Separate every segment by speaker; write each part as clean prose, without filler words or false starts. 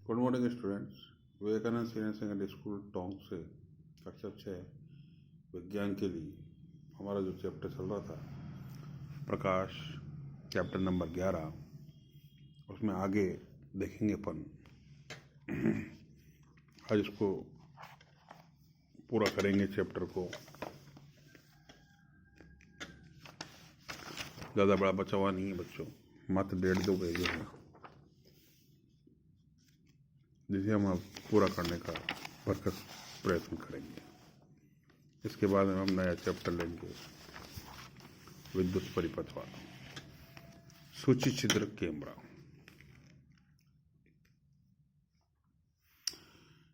Speaker 1: Good morning students. Vivekanand senior secondary school Tonk से कक्षा 6 विज्ञान के लिए हमारा जो चैप्टर चल रहा था प्रकाश, चैप्टर नंबर 11, उसमें आगे देखेंगे अपन। आज इसको पूरा करेंगे चैप्टर को। ज़्यादा बड़ा बचा हुआ नहीं है बच्चों, मात्र 1.5-2 पेज है, जिसे हम अब पूरा करने का भरसक प्रयत्न करेंगे। इसके बाद हम नया चैप्टर लेंगे, विद्युत परिपथ वाला, सूची छिद्र कैमरा।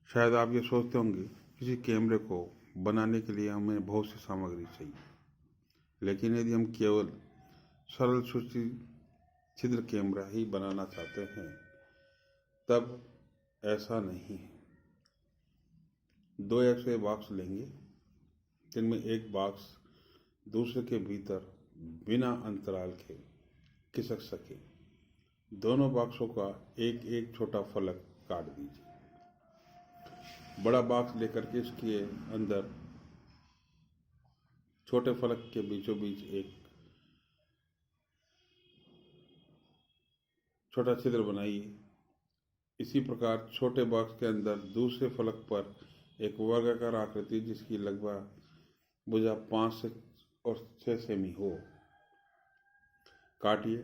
Speaker 1: शायद आप ये सोचते होंगे किसी कैमरे को बनाने के लिए हमें बहुत सी सामग्री चाहिए, लेकिन यदि हम केवल सरल सूची छिद्र कैमरा ही बनाना चाहते हैं तब ऐसा नहीं है। 2 ऐसे बॉक्स लेंगे जिनमें एक बॉक्स दूसरे के भीतर बिना अंतराल के खिसक सके। दोनों बॉक्सों का एक एक छोटा फलक काट दीजिए। बड़ा बॉक्स लेकर के इसके अंदर छोटे फलक के बीचों बीच एक छोटा छिद्र बनाइए। इसी प्रकार छोटे बॉक्स के अंदर दूसरे फलक पर एक वर्गाकार आकृति जिसकी लगभग भुजा 5 से और 6 सेमी हो काटिए।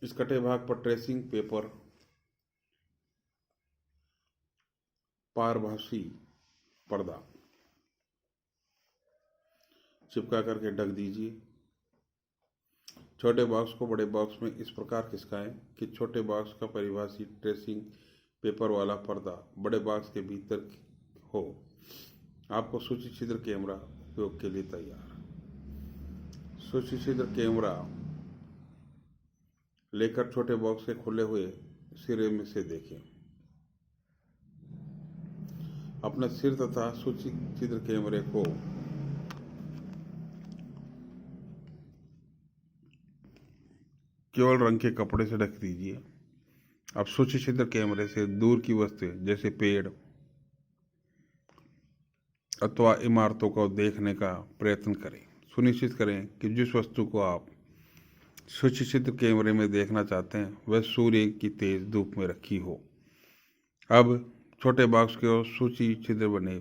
Speaker 1: इस कटे भाग पर ट्रेसिंग पेपर पारभासी पर्दा चिपका करके ढक दीजिए। छोटे बॉक्स को बड़े बॉक्स में इस प्रकार खिसकाएं कि छोटे बॉक्स का परिभाषी ट्रेसिंग पेपर वाला पर्दा बड़े बॉक्स के भीतर हो। आपको सूची छिद्र कैमरा उपयोग के लिए तैयार। सूची छिद्र कैमरा लेकर छोटे बॉक्स के खुले हुए सिरे में से देखें। अपने सिर तथा सूची छिद्र कैमरे को केवल रंग के कपड़े से ढक दीजिए। अब सूची छिद्र कैमरे से दूर की वस्तुएं जैसे पेड़ अथवा इमारतों को देखने का प्रयत्न करें। सुनिश्चित करें कि जिस वस्तु को आप सूची छिद्र कैमरे में देखना चाहते हैं वह सूर्य की तेज धूप में रखी हो। अब छोटे बॉक्स के सूची छिद्र बने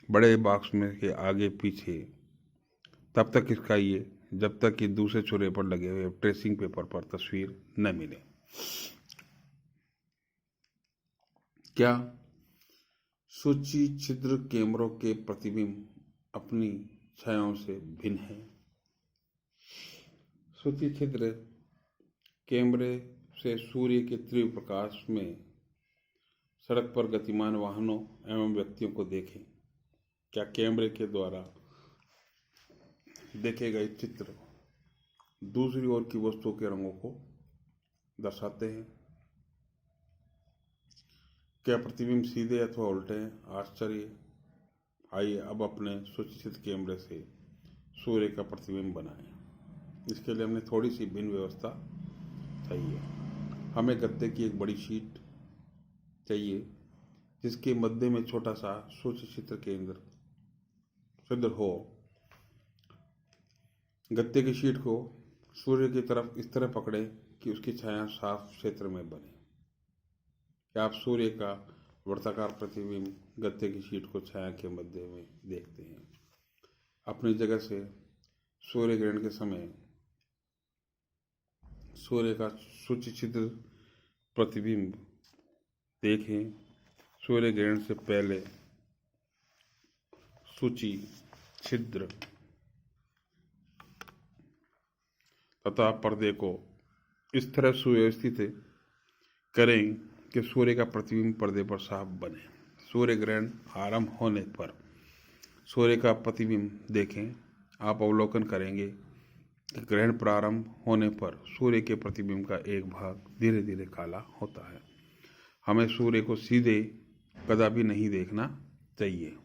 Speaker 1: बड़े बॉक्स में के आगे पीछे तब तक खिसकाइए जब तक कि दूसरे छोरे पर लगे हुए ट्रेसिंग पेपर पर तस्वीर न मिले। क्या सूची छिद्र कैमरों के प्रतिबिंब अपनी छायाओं से भिन्न है? सूची छिद्र कैमरे से सूर्य के तीव्र प्रकाश में सड़क पर गतिमान वाहनों एवं व्यक्तियों को देखें। क्या कैमरे के द्वारा देखे गए चित्र दूसरी ओर की वस्तुओं के रंगों को दर्शाते हैं? क्या प्रतिबिंब सीधे अथवा उल्टे हैं? आश्चर्य! आइए अब अपने सूचित कैमरे से सूर्य का प्रतिबिंब बनाएं। इसके लिए हमने थोड़ी सी भिन्न व्यवस्था चाहिए। हमें गत्ते की एक बड़ी शीट चाहिए जिसके मध्य में छोटा सा सूचित्र केंद्र छिद्र हो। गत्ते की शीट को सूर्य की तरफ इस तरह पकड़ें कि उसकी छाया साफ क्षेत्र में बने। क्या आप सूर्य का वृत्ताकार प्रतिबिंब गत्ते की शीट को छाया के मध्य में देखते हैं? अपनी जगह से सूर्य ग्रहण के समय सूर्य का सूची छिद्र प्रतिबिंब देखें। सूर्य ग्रहण से पहले सूची छिद्र तथा पर्दे को इस तरह सुव्यवस्थित करें कि सूर्य का प्रतिबिंब पर्दे पर साफ बने। सूर्य ग्रहण आरंभ होने पर सूर्य का प्रतिबिंब देखें। आप अवलोकन करेंगे कि ग्रहण प्रारंभ होने पर सूर्य के प्रतिबिंब का एक भाग धीरे धीरे काला होता है। हमें सूर्य को सीधे कदापि नहीं देखना चाहिए।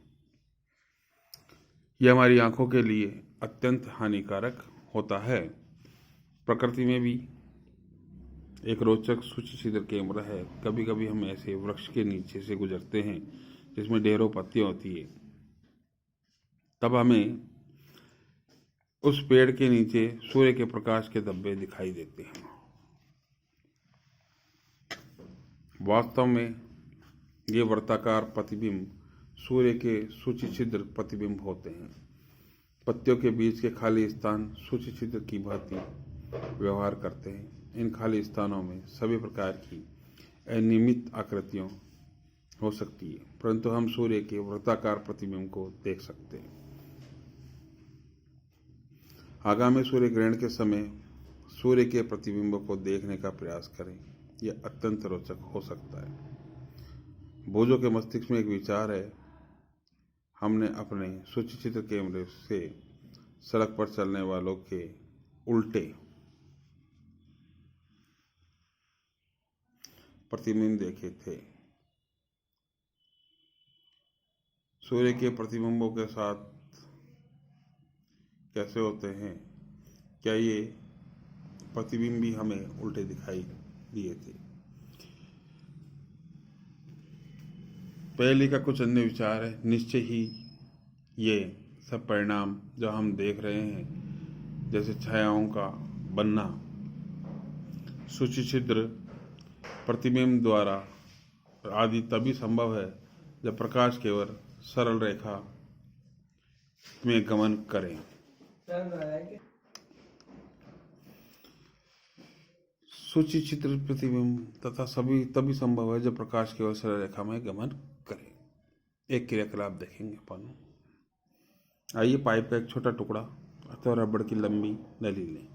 Speaker 1: यह हमारी आंखों के लिए अत्यंत हानिकारक होता है। प्रकृति में भी एक रोचक सूक्ष्म छिद्र केंद्र है। कभी कभी हम ऐसे वृक्ष के नीचे से गुजरते हैं जिसमें ढेरों पत्तियां होती है। तब हमें उस पेड़ के नीचे सूर्य के प्रकाश के धब्बे दिखाई देते हैं। वास्तव में ये वृत्ताकार प्रतिबिंब सूर्य के सूक्ष्म छिद्र प्रतिबिंब होते हैं। पत्तियों के बीच के खाली स्थान सूक्ष्म छिद्र की भांति व्यवहार करते हैं। इन खाली स्थानों में सभी प्रकार की अनियमित आकृतियों हो सकती है, परंतु हम सूर्य के वृत्ताकार प्रतिबिंब को देख सकते हैं। आगामी सूर्य ग्रहण के समय सूर्य के प्रतिबिंब को देखने का प्रयास करें। यह अत्यंत रोचक हो सकता है। बोझों के मस्तिष्क में एक विचार है। हमने अपने सूक्ष्म छिद्र कैमरे से सड़क पर चलने वालों के उल्टे प्रतिबिंब देखे थे। सूर्य के प्रतिबिंबों के साथ कैसे होते हैं? क्या ये प्रतिबिंब भी हमें उल्टे दिखाई दिए थे? पहले का कुछ अन्य विचार है। निश्चय ही ये सब परिणाम जो हम देख रहे हैं, जैसे छायाओं का बनना, सूक्ष्म छिद्र प्रतिबिंब द्वारा आदि तभी संभव है जब प्रकाश केवल सरल रेखा में गमन करें। सूक्ष्म छिद्र प्रतिबिंब तथा सभी तभी संभव है जब प्रकाश केवल सरल रेखा में गमन करें। एक क्रियाकलाप देखेंगे अपन। आइए, पाइप का एक छोटा टुकड़ा अथवा रबड़ की लंबी नली लें।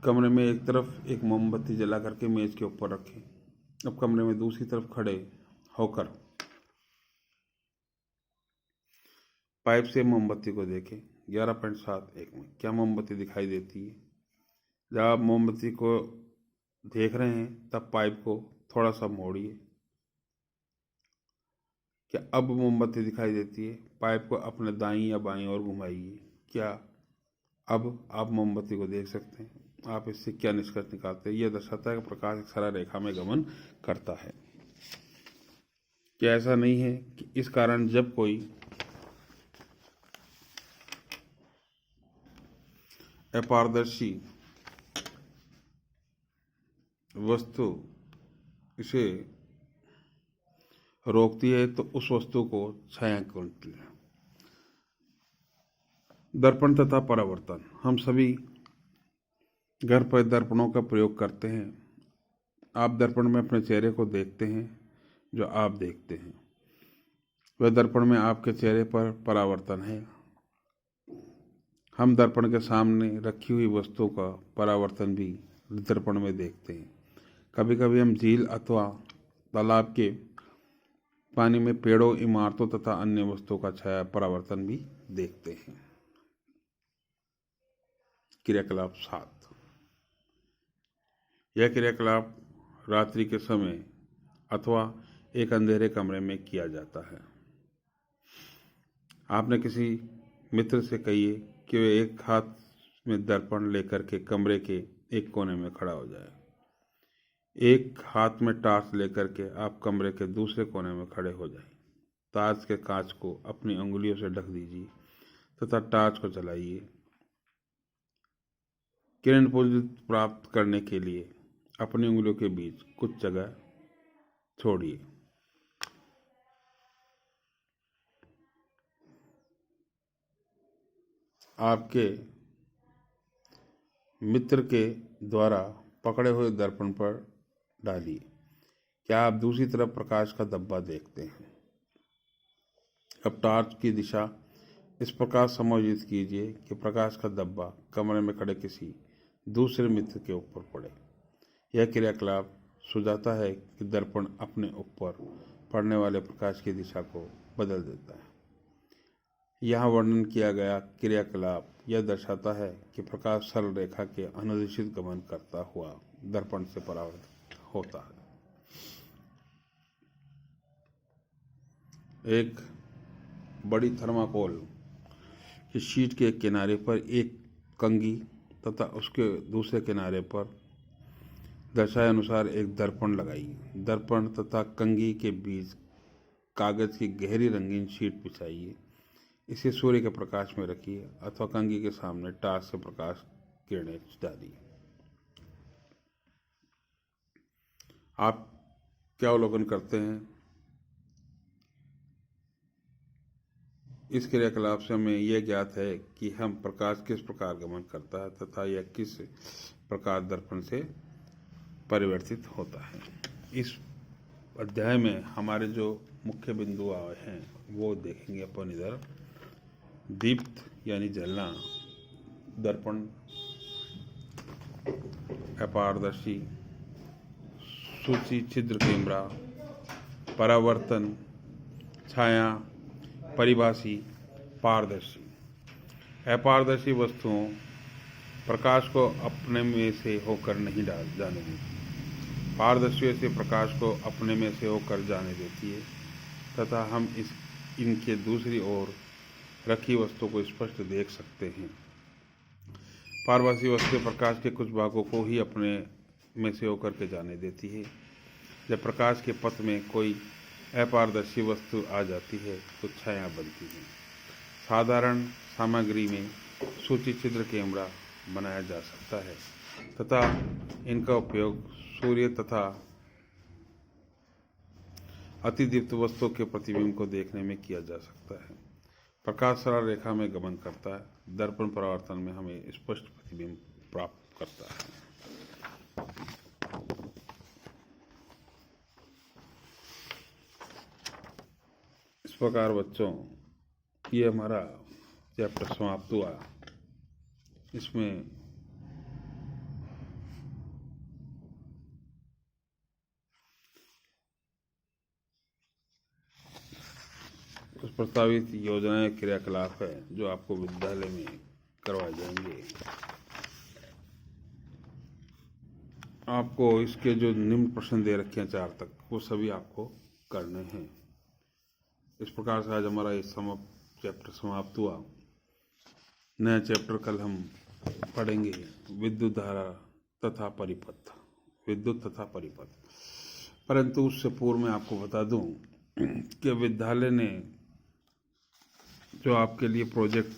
Speaker 1: कमरे में एक तरफ एक मोमबत्ती जला करके मेज के ऊपर रखें। अब कमरे में दूसरी तरफ खड़े होकर पाइप से मोमबत्ती को देखें। 11.71 में क्या मोमबत्ती दिखाई देती है? जब आप मोमबत्ती को देख रहे हैं तब पाइप को थोड़ा सा मोड़िए। क्या अब मोमबत्ती दिखाई देती है? पाइप को अपने दाईं या बाईं ओर घुमाइए। क्या अब आप मोमबत्ती को देख सकते हैं? आप इससे क्या निष्कर्ष निकालते हैं? यह दर्शाता है कि प्रकाश एक सरल रेखा में गमन करता है। क्या ऐसा नहीं है कि इस कारण जब कोई अपारदर्शी वस्तु इसे रोकती है तो उस वस्तु को छायांकन है। दर्पण तथा परावर्तन। हम सभी घर पर दर्पणों का प्रयोग करते हैं। आप दर्पण में अपने चेहरे को देखते हैं। जो आप देखते हैं वह दर्पण में आपके चेहरे पर परावर्तन है। हम दर्पण के सामने रखी हुई वस्तुओं का परावर्तन भी दर्पण में देखते हैं। कभी कभी हम झील अथवा तालाब के पानी में पेड़ों, इमारतों तथा अन्य वस्तुओं का छाया परावर्तन भी देखते हैं। क्रियाकलाप 7। यह क्रियाकलाप रात्रि के समय अथवा एक अंधेरे कमरे में किया जाता है। आपने किसी मित्र से कहिए कि वे एक हाथ में दर्पण लेकर के कमरे के एक कोने में खड़ा हो जाए। एक हाथ में टार्च लेकर के आप कमरे के दूसरे कोने में खड़े हो जाएं। टार्च के कांच को अपनी अंगुलियों से ढक दीजिए तथा टार्च को जलाइए। किरण पुंज प्राप्त करने के लिए अपनी उंगलियों के बीच कुछ जगह छोड़िए। आपके मित्र के द्वारा पकड़े हुए दर्पण पर डालिए। क्या आप दूसरी तरफ प्रकाश का धब्बा देखते हैं? अब टॉर्च की दिशा इस प्रकार समायोजित कीजिए कि प्रकाश का धब्बा कमरे में खड़े किसी दूसरे मित्र के ऊपर पड़े। यह क्रियाकलाप सुझाता है कि दर्पण अपने ऊपर पड़ने वाले प्रकाश की दिशा को बदल देता है। यहाँ वर्णन किया गया क्रियाकलाप यह दर्शाता है कि प्रकाश सरल रेखा के अनिर्देशित गमन करता हुआ दर्पण से परावर्तित होता है। एक बड़ी थर्माकोल की शीट के किनारे पर एक कंघी तथा उसके दूसरे किनारे पर दर्शाए अनुसार एक दर्पण लगाइए। दर्पण तथा कंघी के बीच कागज की गहरी रंगीन शीट बिछाइए। इसे सूर्य के प्रकाश में रखिए अथवा कंघी के सामने टार्च से प्रकाश किरणें डालिए। आप क्या अवलोकन करते हैं? इस क्रियाकलाप से हमें यह ज्ञात है कि हम प्रकाश किस प्रकार गमन करता है तथा यह किस प्रकार दर्पण से परिवर्तित होता है। इस अध्याय में हमारे जो मुख्य बिंदु आए हैं वो देखेंगे अपन इधर। दीप्त यानी जलना, दर्पण, अपारदर्शी, सूची छिद्र कैमरा, परावर्तन, छाया, परिभाषी, पारदर्शी। अपारदर्शी वस्तुओं प्रकाश को अपने में से होकर नहीं जाने देती। पारदर्शी से प्रकाश को अपने में से होकर जाने देती है तथा हम इनके दूसरी ओर रखी वस्तु को स्पष्ट देख सकते हैं। पारभासी वस्तु प्रकाश के कुछ भागों को ही अपने में से होकर के जाने देती है। जब प्रकाश के पथ में कोई अपारदर्शी वस्तु आ जाती है तो छाया बनती है। साधारण सामग्री में सूची छिद्र कैमरा बनाया जा सकता है तथा इनका उपयोग सूर्य तथा अतिदीप्त वस्तुओं के प्रतिबिंब को देखने में किया जा सकता है। प्रकाश सरल रेखा में गमन करता है। दर्पण परावर्तन में हमें स्पष्ट प्रतिबिंब प्राप्त करता है। इस प्रकार बच्चों ये हमारा चैप्टर समाप्त हुआ। इसमें कुछ प्रस्तावित योजनाएं क्रियाकलाप है जो आपको विद्यालय में करवाए जाएंगे। आपको इसके जो निम्न प्रश्न दे रखे हैं 4 तक, वो सभी आपको करने हैं। इस प्रकार से आज हमारा ये चैप्टर समाप्त हुआ। नया चैप्टर कल हम पढ़ेंगे विद्युत धारा तथा परिपथ, विद्युत तथा परिपथ। परंतु उससे पूर्व मैं आपको बता दूं कि विद्यालय ने जो आपके लिए प्रोजेक्ट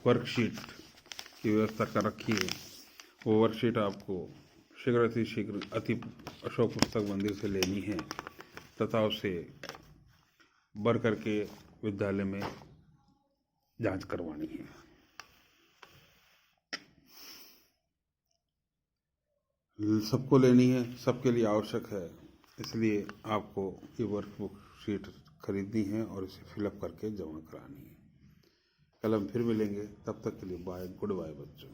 Speaker 1: वर्कशीट की व्यवस्था कर रखी है, वो वर्कशीट आपको शीघ्र अति अशोक पुस्तक मंदिर से लेनी है तथा उसे भर करके विद्यालय में जांच करवानी है। सबको लेनी है, सबके लिए आवश्यक है, इसलिए आपको ये वर्कबुक शीट खरीदनी है और इसे फिलअप करके जमा करानी है। कल हम फिर मिलेंगे, तब तक के लिए बाय, गुड बाय बच्चों।